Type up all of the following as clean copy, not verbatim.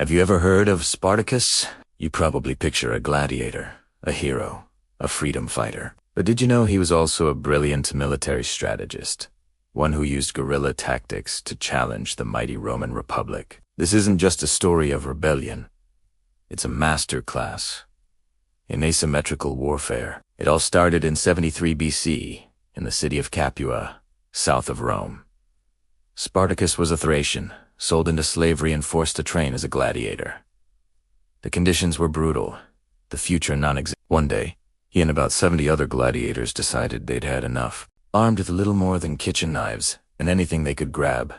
Have you ever heard of Spartacus? You probably picture a gladiator, a hero, a freedom fighter. But did you know he was also a brilliant military strategist? One who used guerrilla tactics to challenge the mighty Roman Republic. This isn't just a story of rebellion. It's a master class in asymmetrical warfare. It all started in 73 BC in the city of Capua, south of Rome. Spartacus was a Thracian, sold into slavery and forced to train as a gladiator. The conditions were brutal, the future non-existent. One day, he and about 70 other gladiators decided they'd had enough. Armed with little more than kitchen knives and anything they could grab,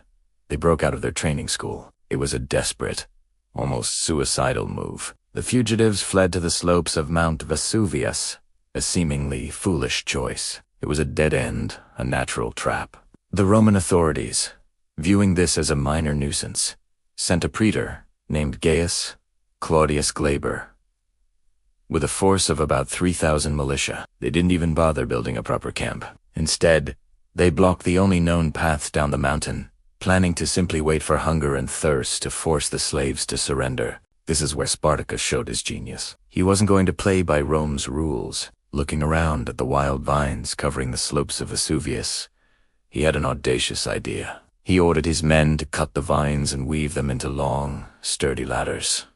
they broke out of their training school. It was a desperate, almost suicidal move. The fugitives fled to the slopes of Mount Vesuvius, a seemingly foolish choice. It was a dead end, a natural trap. The Roman authorities, viewing this as a minor nuisance, sent a praetor named Gaius Claudius Glaber with a force of about 3,000 militia. They didn't even bother building a proper camp. Instead, they blocked the only known path down the mountain, planning to simply wait for hunger and thirst to force the slaves to surrender. This is where Spartacus showed his genius. He wasn't going to play by Rome's rules. Looking around at the wild vines covering the slopes of Vesuvius, he had an audacious idea. He ordered his men to cut the vines and weave them into long, sturdy ladders.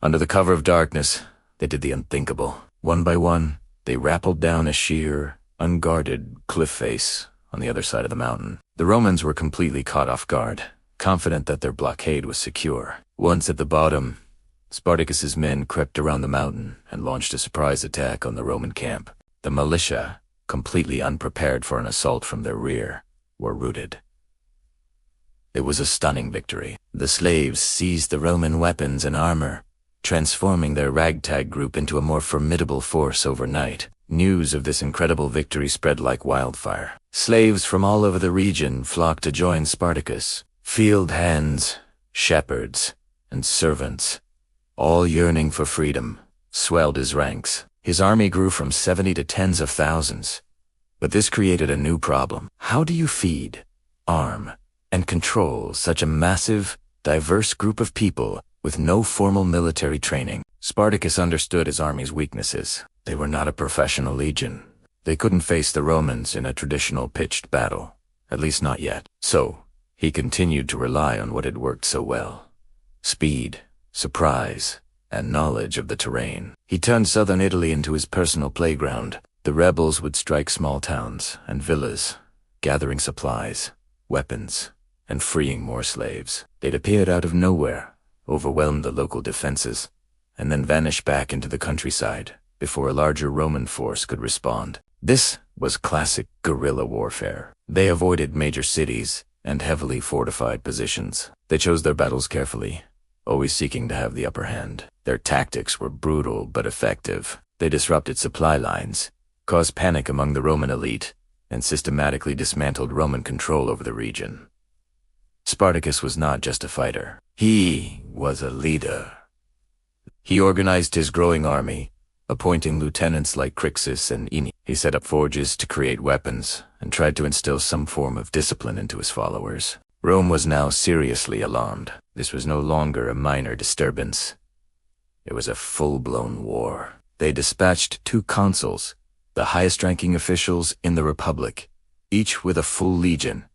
Under the cover of darkness, they did the unthinkable. One by one, they rappelled down a sheer, unguarded cliff face on the other side of the mountain. The Romans were completely caught off guard, confident that their blockade was secure. Once at the bottom, Spartacus's men crept around the mountain and launched a surprise attack on the Roman camp. The militia, completely unprepared for an assault from their rear, were routed. It was a stunning victory. The slaves seized the Roman weapons and armor, transforming their ragtag group into a more formidable force overnight. News of this incredible victory spread like wildfire. Slaves from all over the region flocked to join Spartacus. Field hands, shepherds, and servants, all yearning for freedom, swelled his ranks. His army grew from 70 to tens of thousands. But this created a new problem. How do you feed, arm, and control such a massive, diverse group of people with no formal military training? Spartacus understood his army's weaknesses. They were not a professional legion. They couldn't face the Romans in a traditional pitched battle, at least not yet. So, he continued to rely on what had worked so well: speed, surprise, and knowledge of the terrain. He turned southern Italy into his personal playground. The rebels would strike small towns and villas, gathering supplies, weapons, and freeing more slaves. They'd appeared out of nowhere, overwhelm the local defenses, and then vanish back into the countryside before a larger Roman force could respond. This was classic guerrilla warfare. They avoided major cities and heavily fortified positions. They chose their battles carefully, always seeking to have the upper hand. Their tactics were brutal but effective. They disrupted supply lines, caused panic among the Roman elite, and systematically dismantled Roman control over the region. Spartacus was not just a fighter. He was a leader. He organized his growing army, appointing lieutenants like Crixus and Ennius. He set up forges to create weapons and tried to instill some form of discipline into his followers. Rome was now seriously alarmed. This was no longer a minor disturbance. It was a full-blown war. They dispatched 2 consuls, the highest-ranking officials in the Republic, each with a full legion.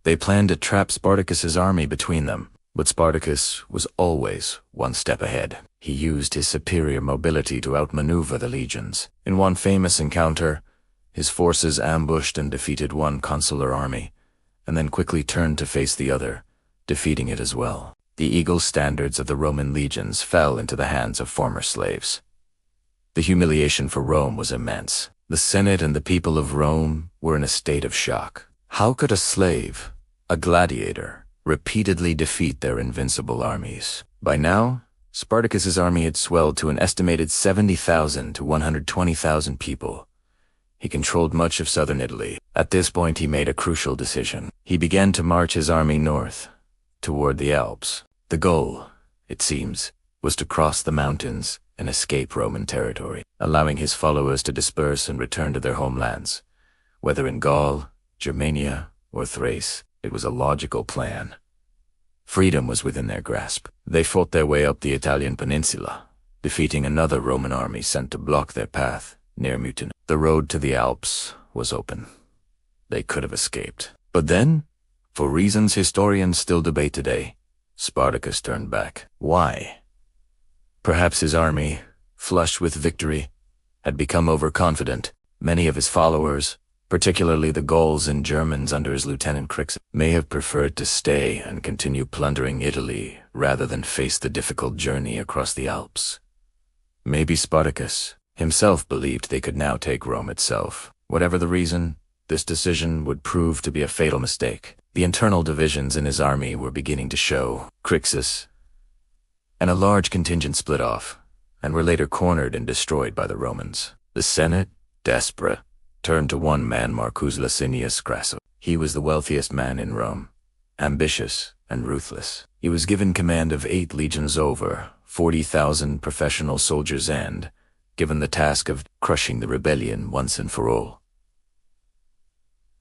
They planned to trap Spartacus's army between them, but Spartacus was always one step ahead. He used his superior mobility to outmaneuver the legions. In one famous encounter, his forces ambushed and defeated one consular army, and then quickly turned to face the other, defeating it as well. The eagle standards of the Roman legions fell into the hands of former slaves. The humiliation for Rome was immense. The Senate and the people of Rome were in a state of shock. How could a slave, a gladiator, repeatedly defeat their invincible armies? By now, Spartacus's army had swelled to an estimated 70,000 to 120,000 people. He controlled much of southern Italy. At this point, he made a crucial decision. He began to march his army north, toward the Alps. The goal, it seems, was to cross the mountains and escape Roman territory, allowing his followers to disperse and return to their homelands. Whether in Gaul, Germania, or Thrace, it was a logical plan. Freedom was within their grasp. They fought their way up the Italian peninsula, defeating another Roman army sent to block their path near Mutina. The road to the Alps was open. They could have escaped. But then, for reasons historians still debate today, Spartacus turned back. Why? Perhaps his army, flushed with victory, had become overconfident. Many of his followers, particularly the Gauls and Germans under his lieutenant Crixus, may have preferred to stay and continue plundering Italy rather than face the difficult journey across the Alps. Maybe Spartacus himself believed they could now take Rome itself. Whatever the reason, this decision would prove to be a fatal mistake. The internal divisions in his army were beginning to show. Crixus and a large contingent split off, and were later cornered and destroyed by the Romans. The Senate, desperate, turned to one man, Marcus Licinius Crassus. He was the wealthiest man in Rome, ambitious and ruthless. He was given command of 8 legions over 40,000 professional soldiers and given the task of crushing the rebellion once and for all.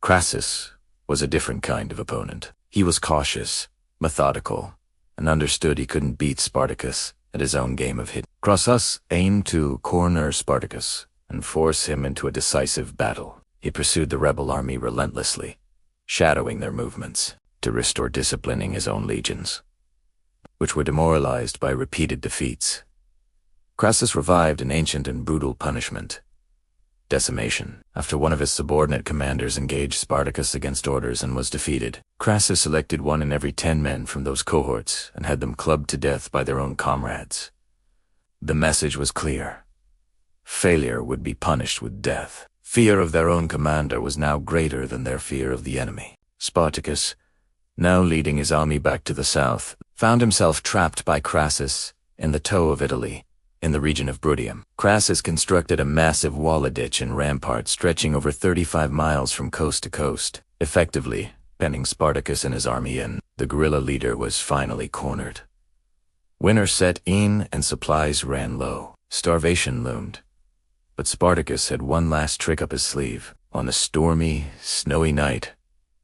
Crassus was a different kind of opponent. He was cautious, methodical, and understood he couldn't beat Spartacus at his own game of hit. Crassus aimed to corner Spartacus and force him into a decisive battle. He pursued the rebel army relentlessly, shadowing their movements to restore disciplining his own legions, which were demoralized by repeated defeats. Crassus revived an ancient and brutal punishment: decimation. After one of his subordinate commanders engaged Spartacus against orders and was defeated, Crassus selected 1 in every 10 men from those cohorts and had them clubbed to death by their own comrades. The message was clear. Failure would be punished with death. Fear of their own commander was now greater than their fear of the enemy. Spartacus, now leading his army back to the south, found himself trapped by Crassus in the toe of Italy, in the region of Bruttium. Crassus constructed a massive wall ditch and rampart stretching over 35 miles from coast to coast, effectively penning Spartacus and his army in. The guerrilla leader was finally cornered. Winter set in and supplies ran low. Starvation loomed. But Spartacus had one last trick up his sleeve. On a stormy, snowy night,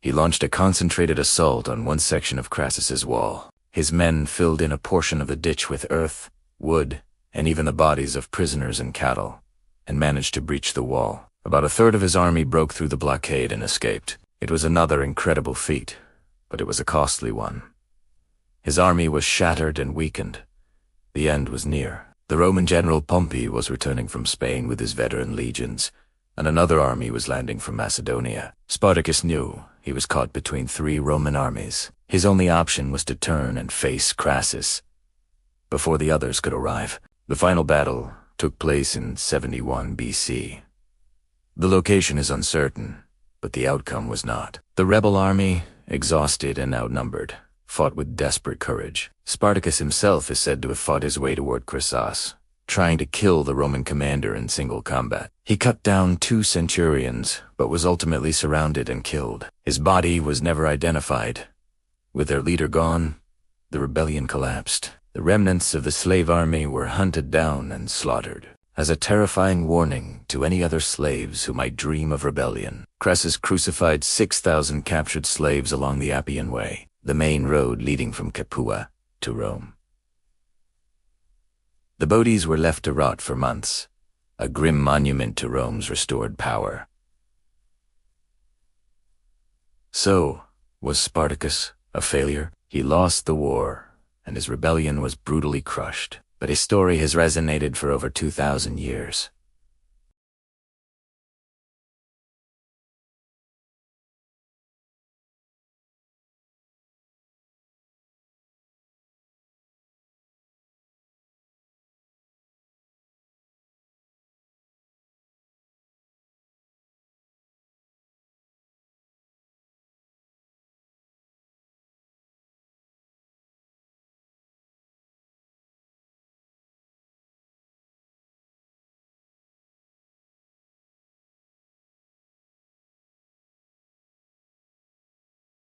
he launched a concentrated assault on one section of Crassus's wall. His men filled in a portion of the ditch with earth, wood, and even the bodies of prisoners and cattle, and managed to breach the wall. About a third of his army broke through the blockade and escaped. It was another incredible feat, but it was a costly one. His army was shattered and weakened. The end was near. The Roman general Pompey was returning from Spain with his veteran legions, and another army was landing from Macedonia. Spartacus knew he was caught between 3 Roman armies. His only option was to turn and face Crassus before the others could arrive. The final battle took place in 71 BC. The location is uncertain, but the outcome was not. The rebel army, exhausted and outnumbered, fought with desperate courage. Spartacus himself is said to have fought his way toward Crassus, trying to kill the Roman commander in single combat. He cut down 2 centurions, but was ultimately surrounded and killed. His body was never identified. With their leader gone, the rebellion collapsed. The remnants of the slave army were hunted down and slaughtered. As a terrifying warning to any other slaves who might dream of rebellion, Crassus crucified 6,000 captured slaves along the Appian Way, the main road leading from Capua to Rome. The bodies were left to rot for months, a grim monument to Rome's restored power. So, was Spartacus a failure? He lost the war, and his rebellion was brutally crushed. But his story has resonated for over 2,000 years.